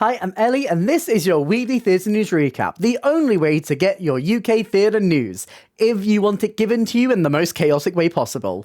Hi, I'm Ellie, and this is your weekly theatre news recap, the only way to get your UK theatre news, if you want it given to you in the most chaotic way possible.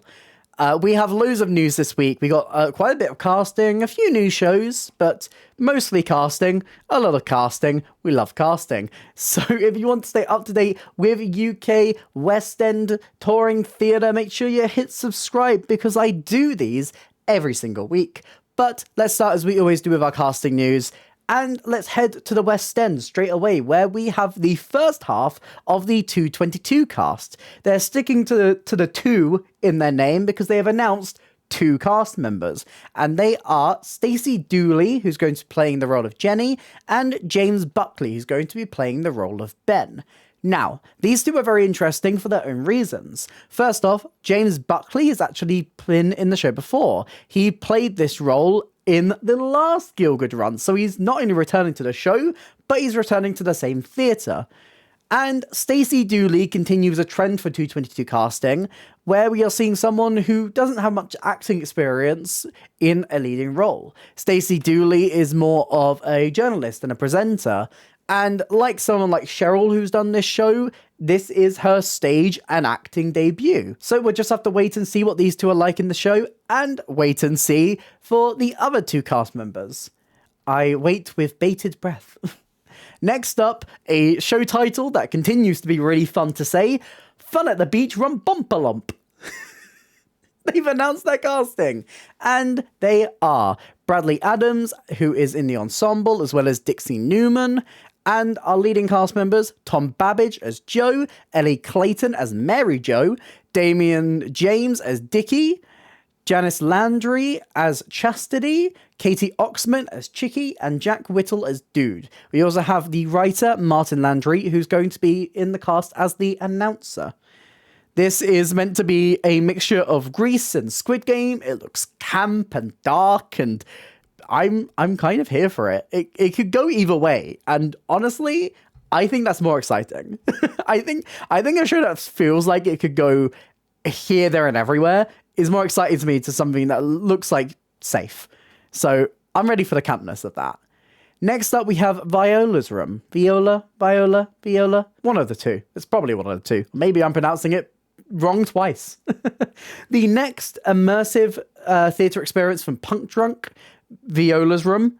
We have loads of news this week. We got quite a bit of casting, a few new shows, but mostly casting, a lot of casting. We love casting. So if you want to stay up to date with UK West End touring theatre, make sure you hit subscribe because I do these every single week. But let's start as we always do with our casting news. And let's head to the West End straight away, where we have the first half of the 222 cast. They're sticking to the 2 in their name because they have announced 2 cast members. And they are Stacey Dooley, who's going to be playing the role of Jenny, and James Buckley, who's going to be playing the role of Ben. Now, these two are very interesting for their own reasons. First off, James Buckley has actually been in the show before. He played this role in the last Gielgud run, so he's not only returning to the show, but he's returning to the same theatre. And Stacey Dooley continues a trend for 222 casting, where we are seeing someone who doesn't have much acting experience in a leading role. Stacey Dooley is more of a journalist and a presenter, and like someone like Cheryl who's done this show, this is her stage and acting debut. So we'll just have to wait and see what these two are like in the show, and wait and see for the other 2 cast members. I wait with bated breath. Next up, a show title that continues to be really fun to say, Fun at the Beach Run Bumper Lump. They've announced their casting, and they are Bradley Adams, who is in the ensemble, as well as Dixie Newman, and our leading cast members, Tom Babbage as Joe, Ellie Clayton as Mary Jo, Damian James as Dickie, Janice Landry as Chastity, Katie Oxman as Chicky, and Jack Whittle as Dude. We also have the writer, Martin Landry, who's going to be in the cast as the announcer. This is meant to be a mixture of Grease and Squid Game. It looks camp and dark, and I'm kind of here for it. It could go either way, and honestly, I think that's more exciting. I think a show that feels like it could go here, there, and everywhere is more exciting to me to something that looks like safe. So I'm ready for the campness of that. Next up, we have Viola's Room. Viola? One of the two. It's probably one of the two. Maybe I'm pronouncing it wrong twice. The next immersive theatre experience from Punk Drunk, Viola's Room.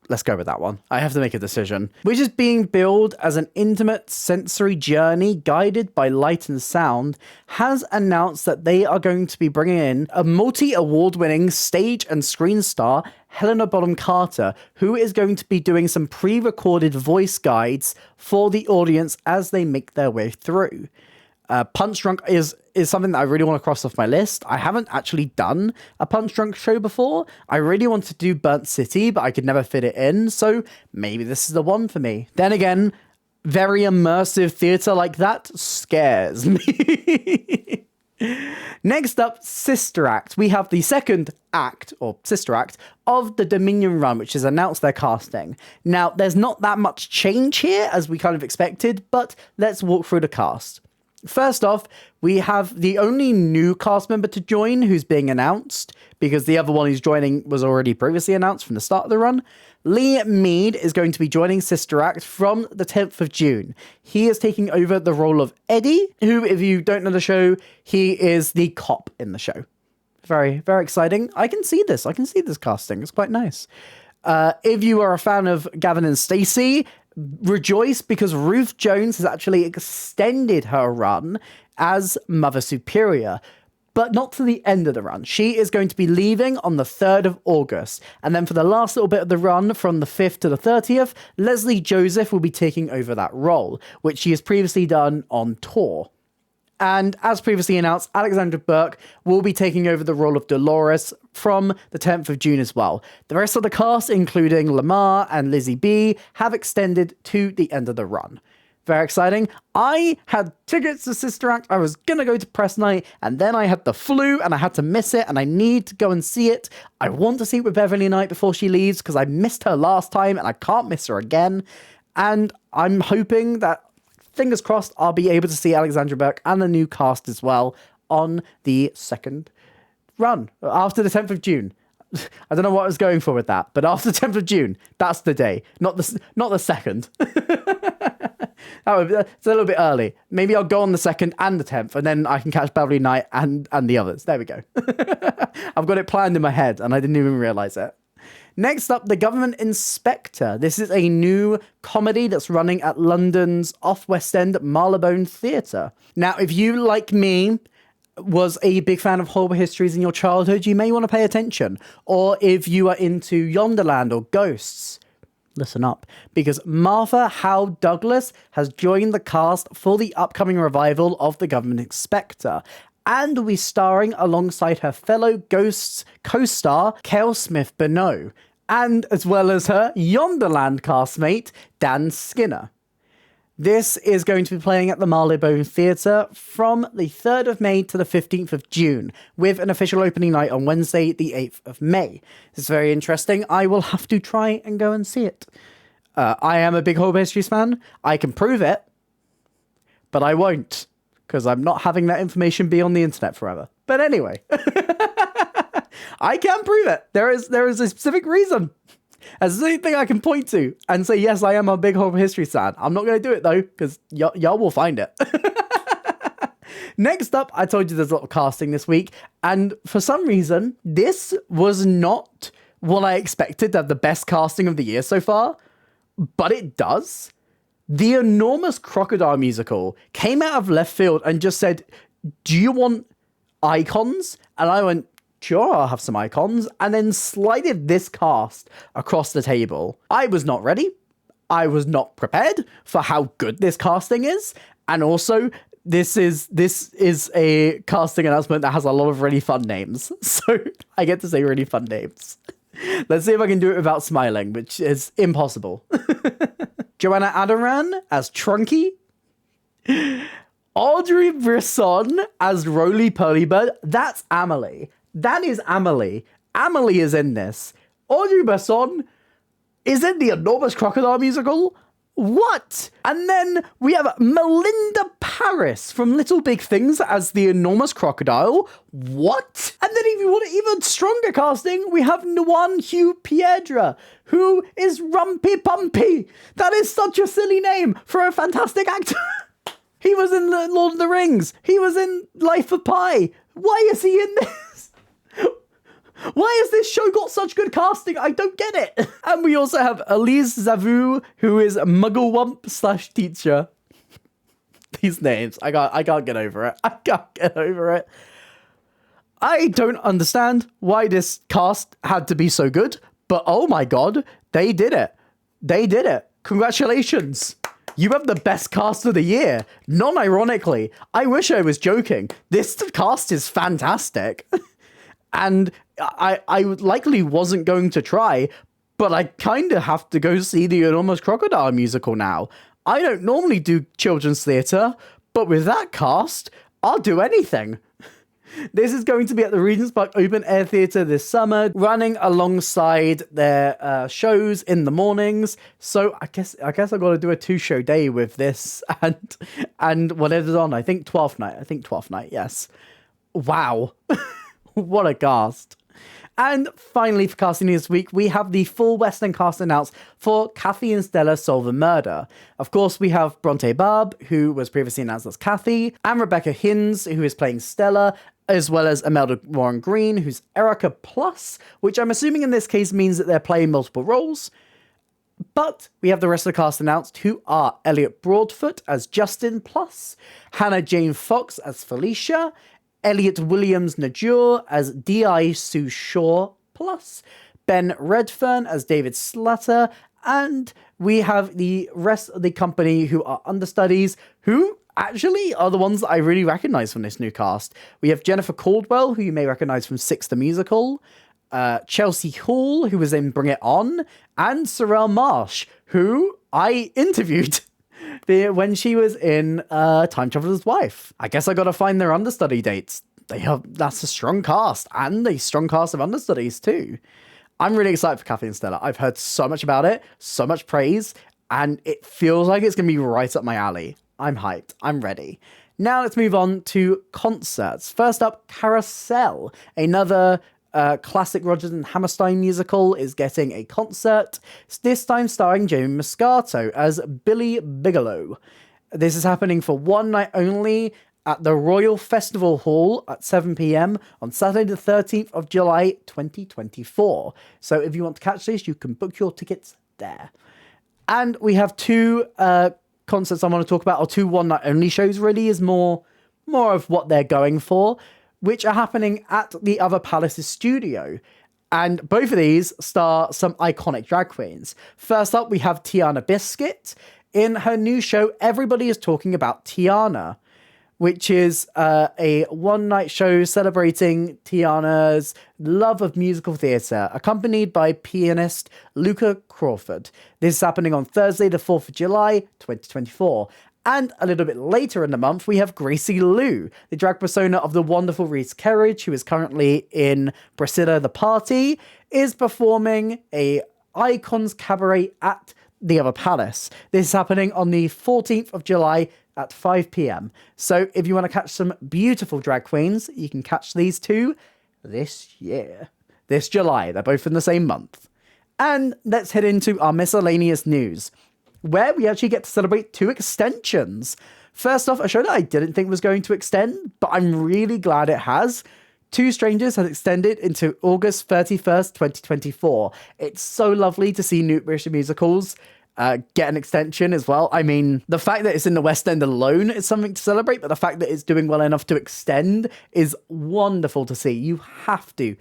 Let's go with that one. I have to make a decision. Which is being billed as an intimate sensory journey guided by light and sound, has announced that they are going to be bringing in a multi-award-winning stage and screen star, Helena Bonham Carter, who is going to be doing some pre-recorded voice guides for the audience as they make their way through. Punch Drunk is something that I really want to cross off my list. I haven't actually done a Punch Drunk show before. I really want to do Burnt City, but I could never fit it in, so maybe this is the one for me. Then again, very immersive theatre like that scares me. Next up, Sister Act. We have the second act, or sister act, of the Dominion run, which has announced their casting. Now, there's not that much change here, as we kind of expected, but let's walk through the cast. First off, we have the only new cast member to join who's being announced, because the other one who's joining was already previously announced from the start of the run. Lee Mead is going to be joining Sister Act from the 10th of June. He is taking over the role of Eddie, who, if you don't know the show, he is the cop in the show. Very, very exciting. I can see this casting. It's quite nice. If you are a fan of Gavin and Stacey, rejoice, because Ruth Jones has actually extended her run as Mother Superior, but not to the end of the run. She is going to be leaving on the 3rd of August, and then for the last little bit of the run, from the 5th to the 30th, Leslie Joseph will be taking over that role, which she has previously done on tour. And as previously announced, Alexandra Burke will be taking over the role of Dolores from the 10th of June as well. The rest of the cast, including Lamar and Lizzie B, have extended to the end of the run. Very exciting. I had tickets to Sister Act. I was going to go to press night, and then I had the flu, and I had to miss it, and I need to go and see it. I want to see it with Beverly Knight before she leaves, because I missed her last time, and I can't miss her again. And I'm hoping that, fingers crossed, I'll be able to see Alexandra Burke and the new cast as well on the second run, after the 10th of June. I don't know what I was going for with that, but after 10th of June, that's the day, not the 2nd. It's a little bit early. Maybe I'll go on the 2nd and the 10th, and then I can catch Beverly Knight and the others. There we go. I've got it planned in my head, and I didn't even realize it. Next up, The Government Inspector. This is a new comedy that's running at London's off-West End Marylebone Theatre. Now, if you, like me, was a big fan of horror histories in your childhood, you may want to pay attention. Or if you are into Yonderland or Ghosts, listen up, because Martha Howe Douglas has joined the cast for the upcoming revival of The Government Inspector, and will be starring alongside her fellow Ghosts co-star, Kel Smith-Benoit, and as well as her Yonderland castmate, Dan Skinner. This is going to be playing at the Marylebone Theatre from the 3rd of May to the 15th of June, with an official opening night on Wednesday, the 8th of May. It's very interesting. I will have to try and go and see it. I am a big Horror Histories fan. I can prove it, but I won't, because I'm not having that information be on the internet forever. But anyway, I can prove it. There is a specific reason. As the only thing I can point to and say, yes, I am a big Horror History fan. I'm not going to do it, though, because y'all will find it. Next up, I told you there's a lot of casting this week. And for some reason, this was not what I expected to have the best casting of the year so far. But it does. The Enormous Crocodile musical came out of left field and just said, do you want icons? And I went, sure, I'll have some icons, and then slided this cast across the table. I was not ready. I was not prepared for how good this casting is. And also, this is a casting announcement that has a lot of really fun names. So I get to say really fun names. Let's see if I can do it without smiling, which is impossible. Joanna Adaran as Trunky. Audrey Brisson as Roly Poly-Bird. That's Amelie. That is Amelie. Amelie is in this. Audrey Brisson is in the Enormous Crocodile musical. What? And then we have Melinda Paris from Little Big Things as the Enormous Crocodile. What? And then if you want even stronger casting, we have Nwan Hugh Piedra, who is Rumpy Pumpy. That is such a silly name for a fantastic actor. He was in Lord of the Rings. He was in Life of Pi. Why is he in this? Why has this show got such good casting? I don't get it. And we also have Elise Zavu, who is Mugglewump / teacher. These names, I can't get over it. I can't get over it. I don't understand why this cast had to be so good, but oh my god, they did it. They did it. Congratulations. You have the best cast of the year. Non-ironically, I wish I was joking. This cast is fantastic. And I likely wasn't going to try, but I kind of have to go see the Enormous Crocodile musical now. I don't normally do children's theatre, but with that cast, I'll do anything. This is going to be at the Regent's Park Open Air Theatre this summer, running alongside their shows in the mornings. So I guess I've got to do a 2-show day with this and whatever's on. I think 12th night. Yes. Wow. What a cast. And finally, for casting this week, we have the full West End cast announced for Kathy and Stella Solve a Murder. Of course, we have Bronte Barb, who was previously announced as Kathy, and Rebecca Hinz, who is playing Stella, as well as Imelda Warren Green, who's Erica Plus, which I'm assuming in this case means that they're playing multiple roles. But we have the rest of the cast announced, who are Elliot Broadfoot as Justin Plus, Hannah Jane Fox as Felicia, Elliot Williams Najur as D.I. Sue Shaw Plus, Ben Redfern as David Slatter, and we have the rest of the company who are understudies, who actually are the ones that I really recognise from this new cast. We have Jennifer Caldwell, who you may recognise from Six the Musical, Chelsea Hall, who was in Bring It On, and Sorrel Marsh, who I interviewed when she was in Time Traveler's Wife. I guess I gotta find their understudy dates. That's a strong cast, and a strong cast of understudies too. I'm really excited for Kathy and Stella. I've heard so much about it, so much praise, and it feels like it's gonna be right up my alley. I'm hyped. I'm ready. Now let's move on to concerts. First up, Carousel, another classic Rodgers and Hammerstein musical is getting a concert, this time starring Jamie Muscato as Billy Bigelow. This is happening for one night only at the Royal Festival Hall at 7 p.m. on Saturday the 13th of July 2024. So if you want to catch this, you can book your tickets there. And we have two concerts I want to talk about, or two one-night only shows really, is more of what they're going for, which are happening at the Other Palace's studio. And both of these star some iconic drag queens. First up, we have Tiana Biscuit. In her new show, everybody is talking about Tiana, which is a one-night show celebrating Tiana's love of musical theatre, accompanied by pianist Luca Crawford. This is happening on Thursday, the 4th of July, 2024. And a little bit later in the month, we have Gracie Lou, the drag persona of the wonderful Reese Kerridge, who is currently in Priscilla the Party, is performing a Icons Cabaret at the Other Palace. This is happening on the 14th of July at 5 p.m. So if you want to catch some beautiful drag queens, you can catch these two this July. They're both in the same month. And let's head into our miscellaneous news, where we actually get to celebrate two extensions. First off, a show that I didn't think was going to extend, but I'm really glad it has. Two Strangers has extended into August 31st, 2024. It's so lovely to see new British musicals get an extension as well. I mean, the fact that it's in the West End alone is something to celebrate, but the fact that it's doing well enough to extend is wonderful to see. You have to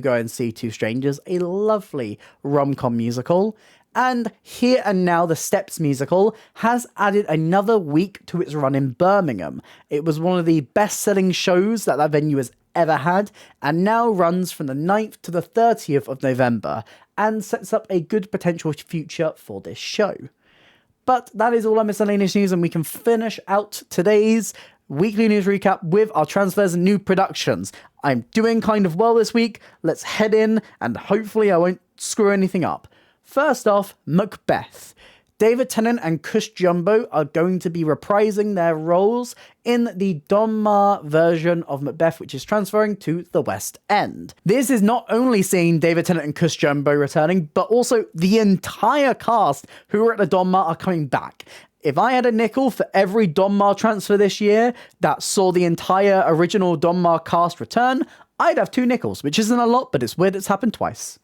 go and see Two Strangers, a lovely rom-com musical. And Here and Now, the Steps musical has added another week to its run in Birmingham. It was one of the best-selling shows that venue has ever had, and now runs from the 9th to the 30th of November, and sets up a good potential future for this show. But that is all our miscellaneous news, and we can finish out today's weekly news recap with our transfers and new productions. I'm doing kind of well this week. Let's head in, and hopefully I won't screw anything up. First off, Macbeth. David Tennant and Cush Jumbo are going to be reprising their roles in the Donmar version of Macbeth, which is transferring to the West End. This is not only seeing David Tennant and Cush Jumbo returning, but also the entire cast who were at the Donmar are coming back. If I had a nickel for every Donmar transfer this year that saw the entire original Donmar cast return, I'd have 2 nickels, which isn't a lot, but it's weird it's happened twice.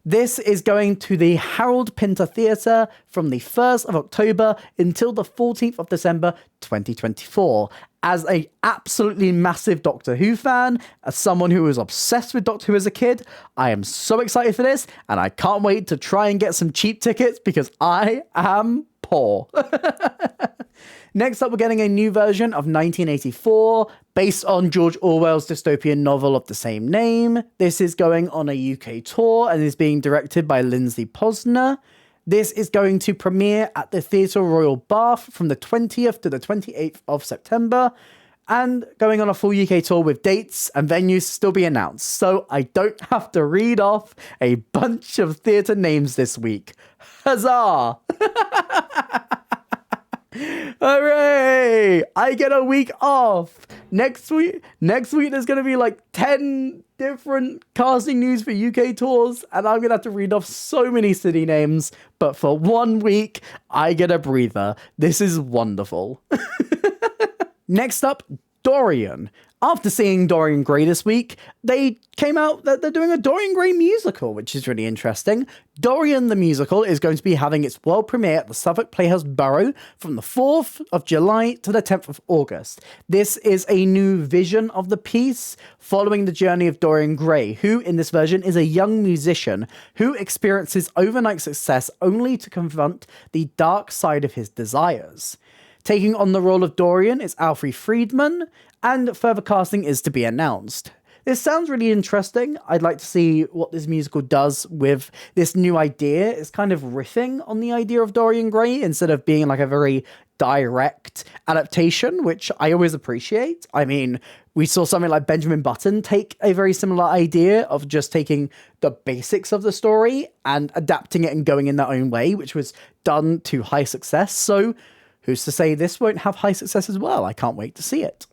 This is going to the Harold Pinter Theatre from the 1st of October until the 14th of December 2024. As an absolutely massive Doctor Who fan, as someone who was obsessed with Doctor Who as a kid, I am so excited for this, and I can't wait to try and get some cheap tickets because I am poor. Next up, we're getting a new version of 1984, based on George Orwell's dystopian novel of the same name. This is going on a UK tour and is being directed by Lindsay Posner. This is going to premiere at the Theatre Royal Bath from the 20th to the 28th of September, and going on a full UK tour with dates and venues still be announced, so I don't have to read off a bunch of theatre names this week. Huzzah! Hooray! I get a week off. Next week there's going to be like 10 different casting news for UK tours, and I'm going to have to read off so many city names, but for 1 week, I get a breather. This is wonderful. Next up, Dorian. After seeing Dorian Gray this week, they came out that they're doing a Dorian Gray musical, which is really interesting. Dorian the musical is going to be having its world premiere at the Southwark Playhouse Borough from the 4th of July to the 10th of August. This is a new vision of the piece, following the journey of Dorian Gray, who in this version is a young musician who experiences overnight success only to confront the dark side of his desires. Taking on the role of Dorian is Alfie Friedman, and further casting is to be announced. This sounds really interesting. I'd like to see what this musical does with this new idea. It's kind of riffing on the idea of Dorian Gray instead of being like a very direct adaptation, which I always appreciate. I mean, we saw something like Benjamin Button take a very similar idea of just taking the basics of the story and adapting it and going in their own way, which was done to high success. So who's to say this won't have high success as well? I can't wait to see it.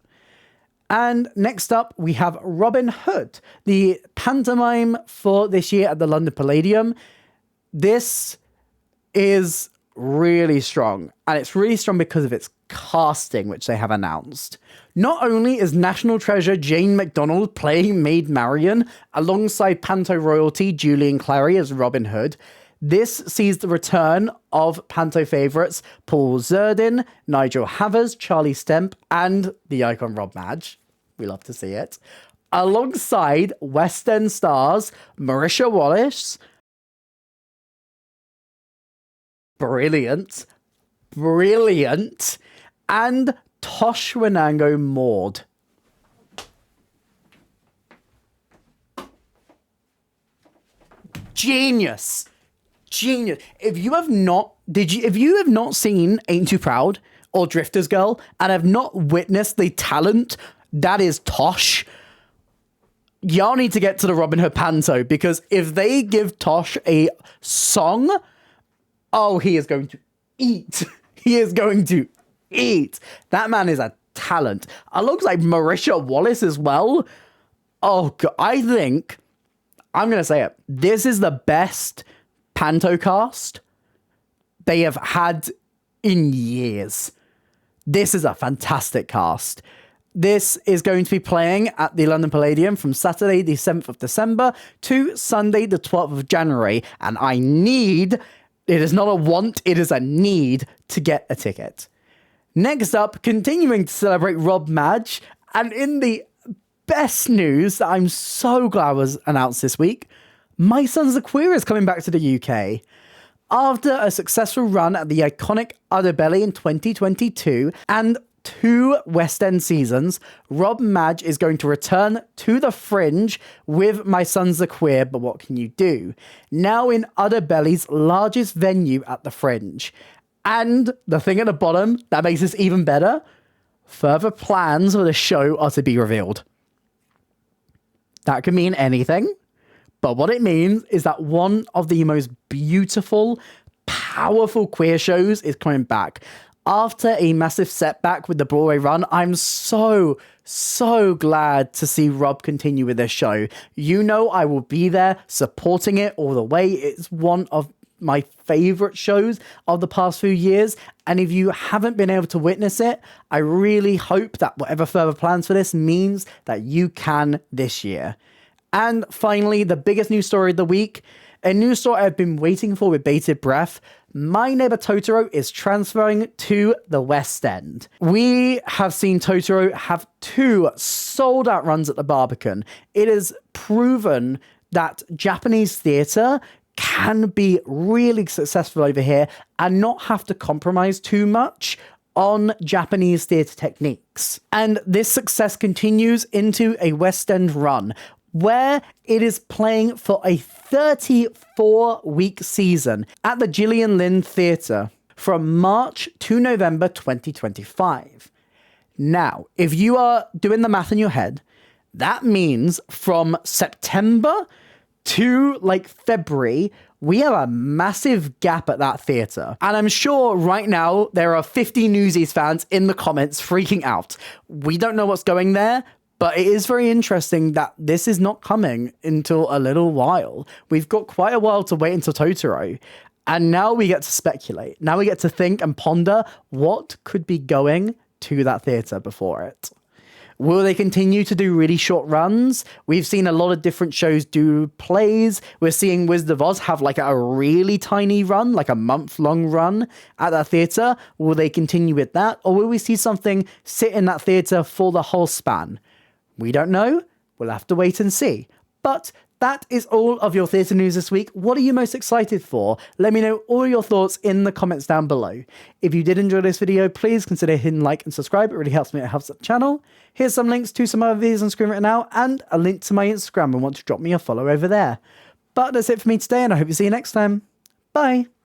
And next up, we have Robin Hood, the pantomime for this year at the London Palladium. This is really strong, and it's really strong because of its casting, which they have announced. Not only is national treasure Jane MacDonald playing Maid Marian alongside Panto royalty Julian Clary as Robin Hood, this sees the return of Panto favourites Paul Zerdin, Nigel Havers, Charlie Stemp, and the icon Rob Madge. We love to see it. Alongside West End stars Marisha Wallace, brilliant, and Tosh Wenango Maud. Genius. If you have not seen Ain't Too Proud or Drifter's Girl and have not witnessed the talent that is Tosh, y'all need to get to the Robin Hood Panto, because if they give Tosh a song, oh, he is going to eat. He is going to eat. That man is a talent. Alongside Marisha Wallace as well. Oh, God, I think, I'm going to say it, this is the best Panto cast they have had in years. This is a fantastic cast. This is going to be playing at the London Palladium from Saturday the 7th of December to Sunday the 12th of January. And it is not a want, it is a need to get a ticket. Next up, continuing to celebrate Rob Madge, and in the best news that I'm so glad was announced this week, My Son's a Queer is coming back to the UK. After a successful run at the iconic Udderbelly in 2022 and 2 West End seasons, Rob Madge is going to return to the Fringe with My Son's a Queer, But What Can You Do? Now in Udderbelly's largest venue at the Fringe. And the thing at the bottom that makes this even better, further plans for the show are to be revealed. That could mean anything, but what it means is that one of the most beautiful, powerful queer shows is coming back. After a massive setback with the Broadway run, I'm so glad to see Rob continue with this show. You know I will be there supporting it all the way. It's one of my favourite shows of the past few years, and if you haven't been able to witness it, I really hope that whatever further plans for this means that you can this year. And finally, the biggest news story of the week, a news story I've been waiting for with bated breath. My Neighbour Totoro is transferring to the West End. We have seen Totoro have 2 sold-out runs at the Barbican. It is proven that Japanese theatre can be really successful over here and not have to compromise too much on Japanese theatre techniques. And this success continues into a West End run, where it is playing for a 34-week season at the Gillian Lynn Theatre from March to November 2025. Now, if you are doing the math in your head, that means from September to February, we have a massive gap at that theatre. And I'm sure right now there are 50 Newsies fans in the comments freaking out. We don't know what's going there, but it is very interesting that this is not coming until a little while. We've got quite a while to wait until Totoro. And now we get to speculate. Now we get to think and ponder what could be going to that theatre before it. Will they continue to do really short runs? We've seen a lot of different shows do plays. We're seeing Wizard of Oz have a really tiny run, a month-long run at that theatre. Will they continue with that? Or will we see something sit in that theatre for the whole span? We don't know. We'll have to wait and see. But that is all of your theatre news this week. What are you most excited for? Let me know all your thoughts in the comments down below. If you did enjoy this video, please consider hitting like and subscribe. It really helps me, it helps the channel. Here's some links to some other videos on screen right now and a link to my Instagram and want to drop me a follow over there. But that's it for me today, and I hope to see you next time. Bye.